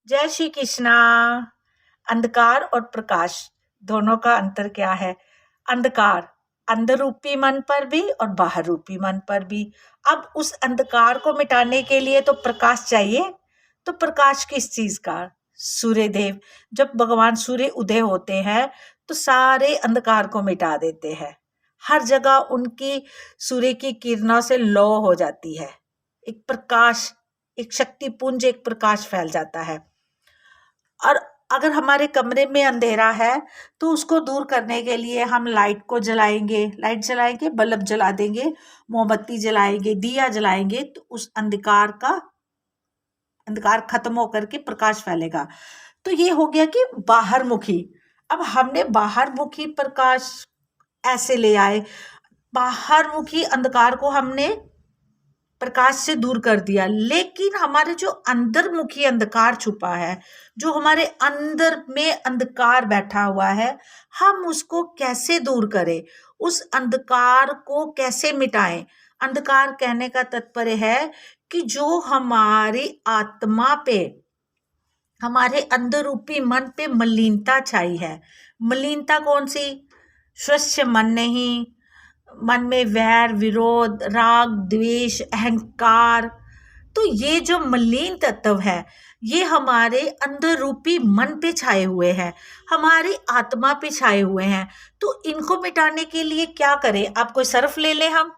जय श्री कृष्णा। अंधकार और प्रकाश दोनों का अंतर क्या है? अंधकार अंदर रूपी मन पर भी और बाहर रूपी मन पर भी। अब उस अंधकार को मिटाने के लिए तो प्रकाश चाहिए। तो प्रकाश किस चीज का? सूर्य देव। जब भगवान सूर्य उदय होते हैं तो सारे अंधकार को मिटा देते हैं। हर जगह उनकी सूर्य की किरणों से लौ हो जाती है। एक प्रकाश, एक शक्ति पुंज, एक प्रकाश फैल जाता है। और अगर हमारे कमरे में अंधेरा है तो उसको दूर करने के लिए हम लाइट जलाएंगे, बल्ब जला देंगे, मोमबत्ती जलाएंगे, दिया जलाएंगे, तो उस अंधकार खत्म होकर के प्रकाश फैलेगा। तो ये हो गया कि बाहर मुखी। अब हमने बाहर मुखी प्रकाश ऐसे ले आए, बाहर मुखी अंधकार को हमने प्रकाश से दूर कर दिया, लेकिन हमारे जो अंतर्मुखी अंधकार छुपा है, जो हमारे अंदर में अंधकार बैठा हुआ है, हम उसको कैसे दूर करें, उस अंधकार को कैसे मिटाएं? अंधकार कहने का तात्पर्य है कि जो हमारी आत्मा पे, हमारे अंदर रूपी मन पे मलिनता छाई है। मलिनता कौन सी? स्वच्छ मन नहीं, मन में वैर, विरोध, राग, द्वेष, अहंकार। तो ये जो मलिन तत्व है, ये हमारे अंदर रूपी मन पे छाए हुए हैं, हमारी आत्मा पे छाए हुए हैं। तो इनको मिटाने के लिए क्या करें? आप कोई सर्फ ले लें हम,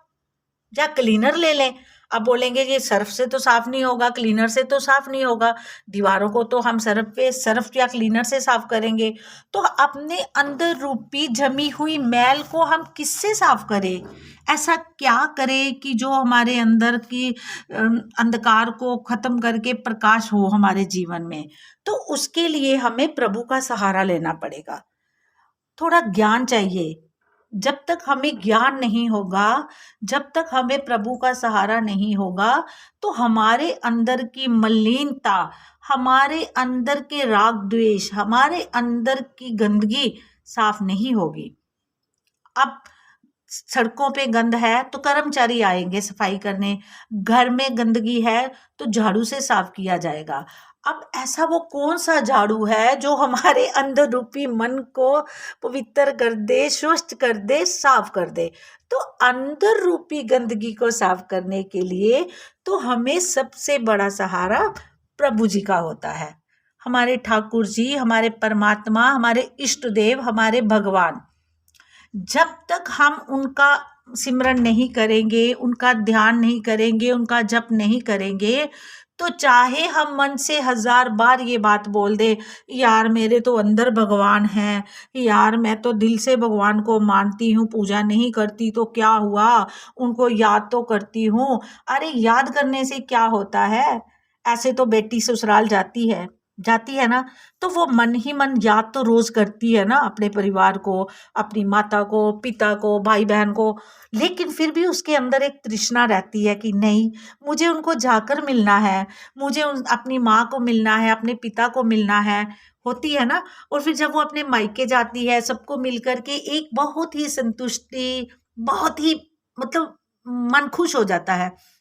या क्लीनर ले लें। अब बोलेंगे ये सर्फ से तो साफ नहीं होगा, क्लीनर से तो साफ नहीं होगा, दीवारों को तो हम सर्फ या क्लीनर से साफ करेंगे। तो अपने अंदर रूपी जमी हुई मैल को हम किससे साफ करें? ऐसा क्या करें कि जो हमारे अंदर की अंधकार को खत्म करके प्रकाश हो हमारे जीवन में? तो उसके लिए हमें प्रभु का सहारा लेना पड़ेगा। थोड़ा ज्ञान चाहिए। जब तक हमें ज्ञान नहीं होगा, जब तक हमें प्रभु का सहारा नहीं होगा, तो हमारे अंदर की मलिनता, हमारे अंदर के राग द्वेष, हमारे अंदर की गंदगी साफ नहीं होगी। अब सड़कों पे गंद है तो कर्मचारी आएंगे सफाई करने, घर में गंदगी है तो झाड़ू से साफ किया जाएगा। अब ऐसा वो कौन सा झाड़ू है जो हमारे अंदर रूपी मन को पवित्र कर दे, स्वच्छ कर दे, साफ कर दे? तो अंदर रूपी गंदगी को साफ करने के लिए तो हमें सबसे बड़ा सहारा प्रभु जी का होता है। हमारे ठाकुर जी, हमारे परमात्मा, हमारे इष्ट देव, हमारे भगवान। जब तक हम उनका सिमरन नहीं करेंगे, उनका ध्यान नहीं करेंगे, उनका जप नहीं करेंगे, तो चाहे हम मन से 1000 बार ये बात बोल दे, यार मेरे तो अंदर भगवान है, यार मैं तो दिल से भगवान को मानती हूँ, पूजा नहीं करती तो क्या हुआ, उनको याद तो करती हूँ। अरे याद करने से क्या होता है? ऐसे तो बेटी ससुराल जाती है ना, तो वो मन ही मन याद तो रोज करती है ना अपने परिवार को, अपनी माता को, पिता को, भाई बहन को। लेकिन फिर भी उसके अंदर एक तृष्णा रहती है कि नहीं, मुझे उनको जाकर मिलना है, मुझे अपनी माँ को मिलना है, अपने पिता को मिलना है, होती है ना। और फिर जब वो अपने मायके जाती है, सबको मिलकर के एक बहुत ही संतुष्टि, बहुत ही मतलब मन खुश हो जाता है।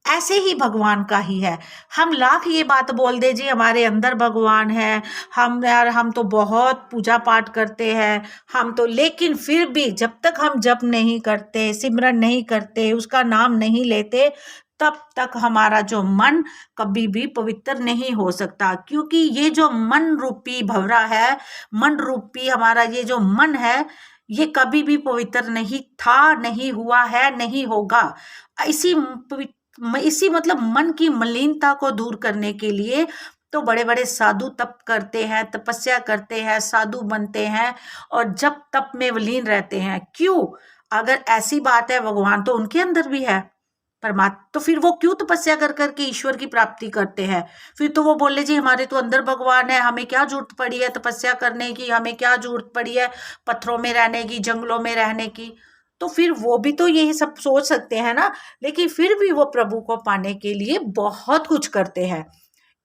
ऐसे ही भगवान का ही है। हम लाख ये बात बोल दे जी हमारे अंदर भगवान है, हम तो बहुत पूजा पाठ करते हैं, हम तो, लेकिन फिर भी जब तक हम जप नहीं करते, सिमरन नहीं करते, उसका नाम नहीं लेते, तब तक हमारा जो मन कभी भी पवित्र नहीं हो सकता। क्योंकि ये जो मन रूपी भंवरा है, मन रूपी हमारा ये जो मन है, ये कभी भी पवित्र नहीं था, नहीं हुआ है, नहीं होगा। इसी इसी मतलब मन की मलिनता को दूर करने के लिए तो बड़े बड़े साधु तप करते हैं, तपस्या करते हैं, साधु बनते हैं और जप तप में विलीन रहते हैं। क्यों? अगर ऐसी बात है, भगवान तो उनके अंदर भी है, परमात्मा, तो फिर वो क्यों तपस्या कर करके ईश्वर की प्राप्ति करते हैं? फिर तो वो बोले जी हमारे तो अंदर भगवान है, हमें क्या जरूरत पड़ी है तपस्या करने की, हमें क्या जरूरत पड़ी है पत्थरों में रहने की, जंगलों में रहने की। तो फिर वो भी तो यही सब सोच सकते हैं ना, लेकिन फिर भी वो प्रभु को पाने के लिए बहुत कुछ करते हैं।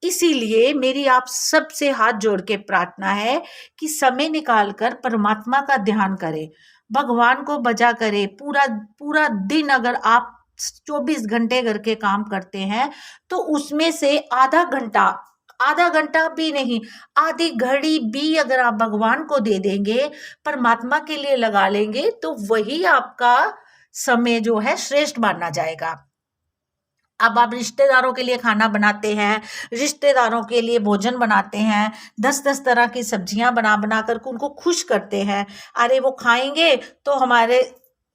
इसीलिए मेरी आप सबसे हाथ जोड़ के प्रार्थना है कि समय निकालकर परमात्मा का ध्यान करें, भगवान को भजा करें। पूरा पूरा दिन अगर आप 24 घंटे करके काम करते हैं तो उसमें से आधा घंटा आधा घंटा भी नहीं, आधी घड़ी भी अगर आप भगवान को दे देंगे, परमात्मा के लिए लगा लेंगे, तो वही आपका समय जो है श्रेष्ठ माना जाएगा। अब आप रिश्तेदारों के लिए खाना बनाते हैं, रिश्तेदारों के लिए भोजन बनाते हैं, 10-10 तरह की सब्जियां बना बना कर उनको खुश करते हैं। अरे वो खाएंगे तो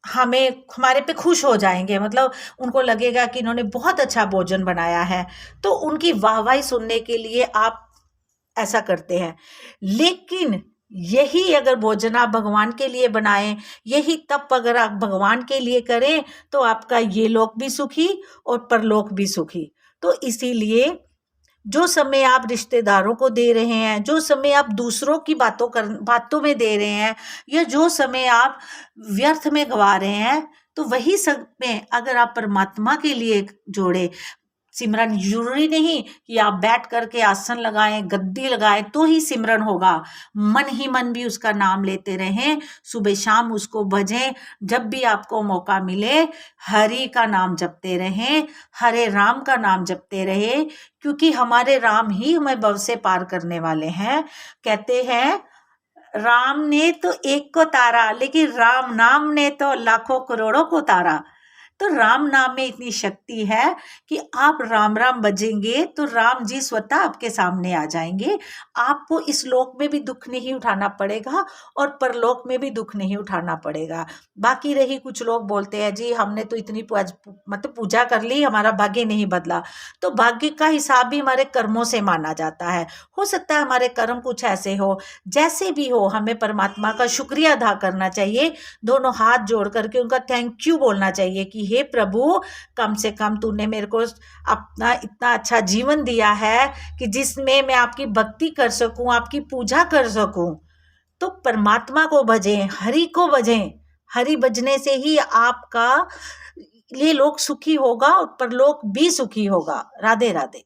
हमारे पे खुश हो जाएंगे, मतलब उनको लगेगा कि इन्होंने बहुत अच्छा भोजन बनाया है, तो उनकी वाहवाही सुनने के लिए आप ऐसा करते हैं। लेकिन यही अगर भोजन आप भगवान के लिए बनाएं, यही तप अगर आप भगवान के लिए करें, तो आपका ये लोक भी सुखी और परलोक भी सुखी। तो इसीलिए जो समय आप रिश्तेदारों को दे रहे हैं, जो समय आप दूसरों की बातों में दे रहे हैं, या जो समय आप व्यर्थ में गवा रहे हैं, तो वही समय अगर आप परमात्मा के लिए जोड़े। सिमरन जरूरी नहीं कि आप बैठ करके आसन लगाएं, गद्दी लगाएं तो ही सिमरन होगा। मन ही मन भी उसका नाम लेते रहें, सुबह शाम उसको भजें, जब भी आपको मौका मिले हरि का नाम जपते रहें, हरे राम का नाम जपते रहें, क्योंकि हमारे राम ही हमें भव से पार करने वाले हैं। कहते हैं राम ने तो एक को तारा, लेकिन राम नाम ने तो लाखों करोड़ों को तारा। तो राम नाम में इतनी शक्ति है कि आप राम राम बजेंगे तो राम जी स्वतः आपके सामने आ जाएंगे। आपको इस लोक में भी दुख नहीं उठाना पड़ेगा और परलोक में भी दुख नहीं उठाना पड़ेगा। बाकी रही, कुछ लोग बोलते हैं जी हमने तो इतनी मतलब पूजा कर ली, हमारा भाग्य नहीं बदला। तो भाग्य का हिसाब भी हमारे कर्मों से माना जाता है। हो सकता है हमारे कर्म कुछ ऐसे हो, जैसे भी हो हमें परमात्मा का शुक्रिया अदा करना चाहिए, दोनों हाथ जोड़ करके उनका थैंक यू बोलना चाहिए कि हे प्रभु, कम से कम तूने मेरे को अपना इतना अच्छा जीवन दिया है कि जिसमें मैं आपकी भक्ति कर सकूं, आपकी पूजा कर सकूं। तो परमात्मा को भजें, हरि को भजें। हरि भजने से ही आपका ये लोक सुखी होगा और परलोक भी सुखी होगा। राधे राधे।